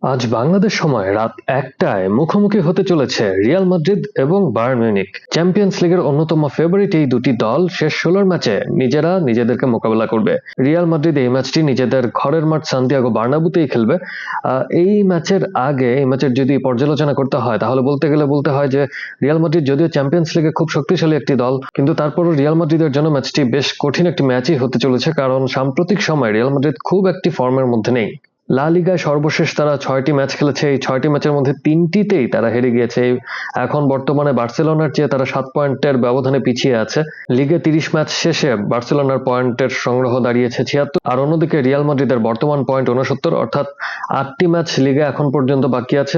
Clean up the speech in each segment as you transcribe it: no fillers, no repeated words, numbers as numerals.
আজ বাংলাদেশ সময় রাত ১টায় মুখোমুখি হতে চলেছে রিয়াল মাদ্রিদ এবং বায়ার্ন মিউনিখ। চ্যাম্পিয়ন্স লিগের অন্যতম ফেভারিট এই দুটি দল শেষ ১৬ ম্যাচে নিজেরা নিজেদেরকে মোকাবেলা করবে। রিয়াল মাদ্রিদ এই ম্যাচটি নিজেদের ঘরের মাঠ সান্তিয়াগো বার্নাব্যুতেই খেলবে। এই ম্যাচের যদি পর্যালোচনা করতে হয় তাহলে বলতে হয় যে রিয়াল মাদ্রিদ যদিও চ্যাম্পিয়ন্স লিগে খুব শক্তিশালী একটি দল, কিন্তু তারপরও রিয়াল মাদ্রিদের জন্য ম্যাচটি বেশ কঠিন একটি ম্যাচই হতে চলেছে, কারণ সাম্প্রতিক সময় রিয়াল মাদ্রিদ খুব একটি ফর্মের মধ্যে নেই। লা লিগায় সর্বশেষ তারা ৬টি ম্যাচ খেলেছে, এই ৬টি ম্যাচের মধ্যে ৩টিতেই তারা হেরে গিয়েছে। এখন বর্তমানে বার্সেলোনার চেয়ে তারা ৭ পয়েন্টের ব্যবধানে পিছিয়ে আছে। লিগে ৩০ ম্যাচ শেষে বার্সেলোনার পয়েন্টের সংগ্রহ দাঁড়িয়েছে ৭৬, আর অন্যদিকে রিয়াল মাদ্রিদের বর্তমান পয়েন্ট ৬৯, অর্থাৎ ৮টি ম্যাচ লিগে এখন পর্যন্ত বাকি আছে।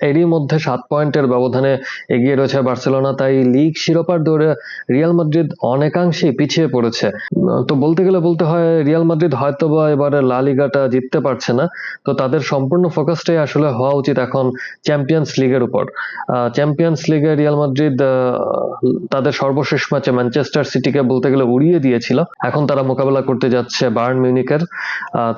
এরই মধ্যে ৭ পয়েন্টের ব্যবধানে এগিয়ে রয়েছে বার্সেলোনা। তাই লিগ শিরোপার দৌড়ে রিয়াল মাদ্রিদ অনেকাংশেই পিছিয়ে পড়েছে। তো বলতে হয় রিয়াল মাদ্রিদ হয়তোবা এবারে লা লিগাটা জিততে পারছে না, তো তাদের সম্পূর্ণ ফোকাসটাই আসলে হওয়া উচিত এখন চ্যাম্পিয়ন্স লিগের উপর। চ্যাম্পিয়ন্স লিগে রিয়াল মাদ্রিদ তাদের সর্বশেষ ম্যাচে ম্যানচেস্টার সিটিকে উড়িয়ে দিয়েছিল। এখন তারা মোকাবেলা করতে যাচ্ছে বায়ার্ন মিউনিখের।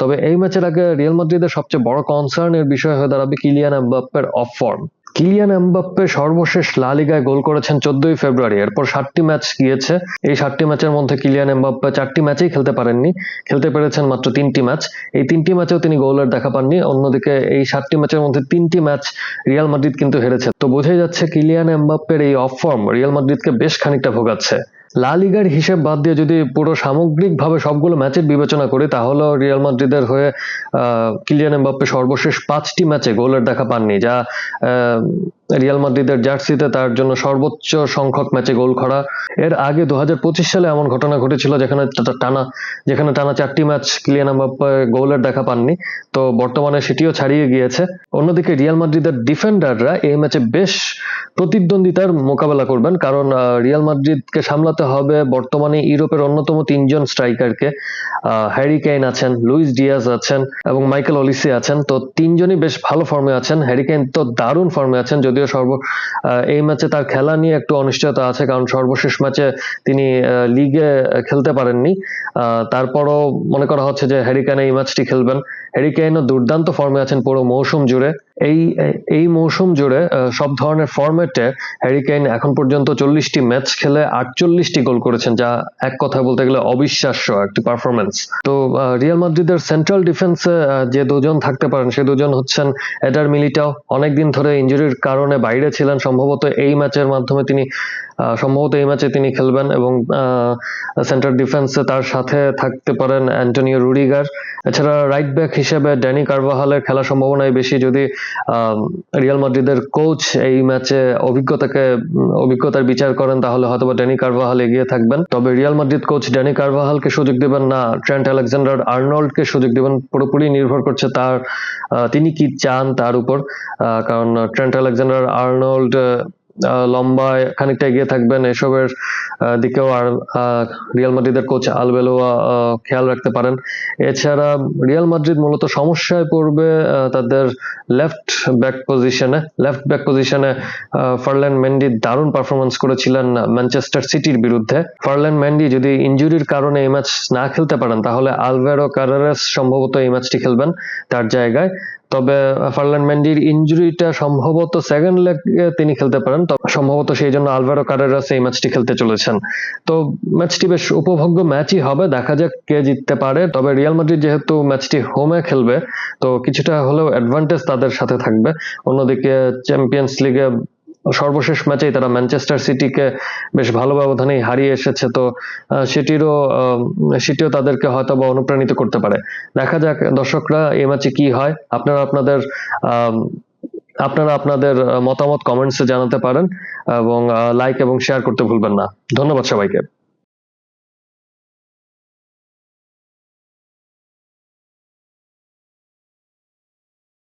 তবে এই ম্যাচের আগে রিয়াল মাদ্রিদের সবচেয়ে বড় কনসার্নের বিষয় হয়ে দাঁড়াবে কিলিয়ান এমবাপ্পের অফ ফর্ম। কিলিয়ান এমবাপ্পে সর্বশেষ লা লিগায় গোল করেছেন ১৪ই ফেব্রুয়ারি। এরপর ৭টি ম্যাচ গিয়েছে। এই ৭টি ম্যাচের মধ্যে কিলিয়ান এমবাপ্পে 4টি ম্যাচেই খেলতে পারেননি, খেলতে পেরেছেন মাত্র 3টি ম্যাচ। এই 3টি ম্যাচেও তিনি গোলের দেখা পাননি। অন্যদিকে এই 7টি ম্যাচের মধ্যে 3টি ম্যাচ রিয়াল মাদ্রিদ কিন্তু হেরেছে। তো বোঝাই যাচ্ছে কিলিয়ান এমবাপ্পের এই অফ ফর্ম রিয়াল মাদ্রিদকে বেশ খানিকটা ভোগাচ্ছে। লা লিগার হিসেব বাদ দিয়ে যদি পুরো সামগ্রিকভাবে সবগুলো ম্যাচের বিবেচনা করি তাহলে রিয়াল মাদ্রিদের হয়ে কিলিয়ান এমবাপ্পে সর্বশেষ 5টি ম্যাচে গোলের দেখা পাননি, যা রিয়াল মাদ্রিদের জার্সিতে তার জন্য সর্বোচ্চ সংখ্যক ম্যাচে গোল করা। এর আগে 2025 সালে এমন ঘটনা ঘটেছিল যেখানে টানা 4টি ম্যাচ কিলিয়ান এমবাপ্পে গোলের দেখা পাননি। তো বর্তমানে সেটিও ছাড়িয়ে গিয়েছে। অন্যদিকে রিয়াল মাদ্রিদের ডিফেন্ডাররা এই ম্যাচে বেশ প্রতিদ্বন্দ্বিতার মোকাবেলা করবেন, কারণ রিয়াল মাদ্রিদকে সামলাতে হবে বর্তমানে ইউরোপের অন্যতম 3জন স্ট্রাইকারকে। হ্যারি কেইন আছেন, লুইস ডিয়াজ আছেন এবং মাইকেল অলিসে আছেন। তো 3জনই বেশ ভালো ফর্মে আছেন। হ্যারি কেইন তো দারুণ ফর্মে আছেন, যদিও এই ম্যাচে তার খেলা নিয়ে একটু অনিশ্চয়তা আছে, কারণ সর্বশেষ ম্যাচে তিনি লিগে খেলতে পারেননি। তারপরও মনে করা হচ্ছে যে হ্যারি কেইন এই ম্যাচটি খেলবেন। হ্যারি কেইনও দুর্দান্ত ফর্মে আছেন পুরো মৌসুম জুড়ে। এই মৌসুম জুড়ে সব ধরনের ফরম্যাটে হ্যারি কেইন এখন পর্যন্ত 40টি ম্যাচ খেলে 48টি গোল করেছেন, যা এক কথা বলতে গেলে অবিশ্বাস্য একটি পারফরমেন্স। তো রিয়াল মাদ্রিদের সেন্ট্রাল ডিফেন্সে যে দুজন থাকতে পারেন সে দুজন হচ্ছেন এডার মিলিটাও। অনেকদিন ধরে ইনজুরির কারণে বাইরে ছিলেন, সম্ভবত এই ম্যাচে তিনি খেলবেন। এবং সেন্ট্রাল ডিফেন্সে তার সাথে থাকতে পারেন অ্যান্টোনিও রুডিগার। এছাড়া রাইট ব্যাক হিসেবে ড্যানি কারভাহালের খেলার সম্ভাবনাই বেশি, যদি রিয়াল মাদ্রিদের কোচ এই ম্যাচে অভিজ্ঞতার বিচার করেন তাহলে হয়তোবা ড্যানি কারভাহাল এগিয়ে থাকবেন। তবে রিয়াল মাদ্রিদ কোচ ড্যানি কারভাহালকে সুযোগ দেবেন না ট্রেন্ট আলেকজান্ডার আর্নল্ডকে সুযোগ দেবেন, পুরোপুরি নির্ভর করছে তিনি কি চান তার উপর। কারণ ট্রেন্ট আলেকজান্ডার আর্নল্ড লম্বায় খানিকটা এগিয়ে থাকবেন, এসবের দিকেও আর রিয়াল মাদ্রিদের কোচ আলবেলোয়া খেয়াল রাখতে পারেন। এছাড়া রিয়াল মাদ্রিদ মূলত সমস্যায় পড়বে তাদের লেফট ব্যাক পজিশনে। ফার্ল্যান্ড মেন্ডি দারুণ পারফরমেন্স করেছিলেন ম্যানচেস্টার সিটির বিরুদ্ধে। ফার্ল্যান্ড মেন্ডি যদি ইনজুরির কারণে এই ম্যাচ না খেলতে পারেন তাহলে আলভারো কারেরাস সম্ভবত এই ম্যাচটি খেলবেন তার জায়গায়। তবে ফার্ল্যান্ড মেন্ডির ইনজুরিটা সম্ভবত সেকেন্ড লেগে তিনি খেলতে পারেন, সম্ভবত সেই জন্য আলভারো কারেরাস এই ম্যাচটি খেলতে চলেছেন। তো ম্যাচটি বেশ উপভোগ্য ম্যাচই হবে, দেখা যাক কে জিততে পারে। তবে রিয়াল মাদ্রিদ যেহেতু ম্যাচটি হোমে খেলবে তো কিছুটা হলেও অ্যাডভান্টেজ তাদের সাথে থাকবে। অন্যদিকে চ্যাম্পিয়ন্স লিগে সর্বশেষ ম্যাচেই তারা ম্যানচেস্টার সিটিকে বেশ ভালো ব্যবধানেই হারিয়ে এসেছে। তো সেটিও তাদেরকে হয়তো বা অনুপ্রাণিত করতে পারে। দেখা যাক দর্শকরা এই ম্যাচে কি হয়। আপনারা আপনাদের মতামত কমেন্টসে জানাতে পারেন এবং লাইক এবং শেয়ার করতে ভুলবেন না। ধন্যবাদ সবাইকে।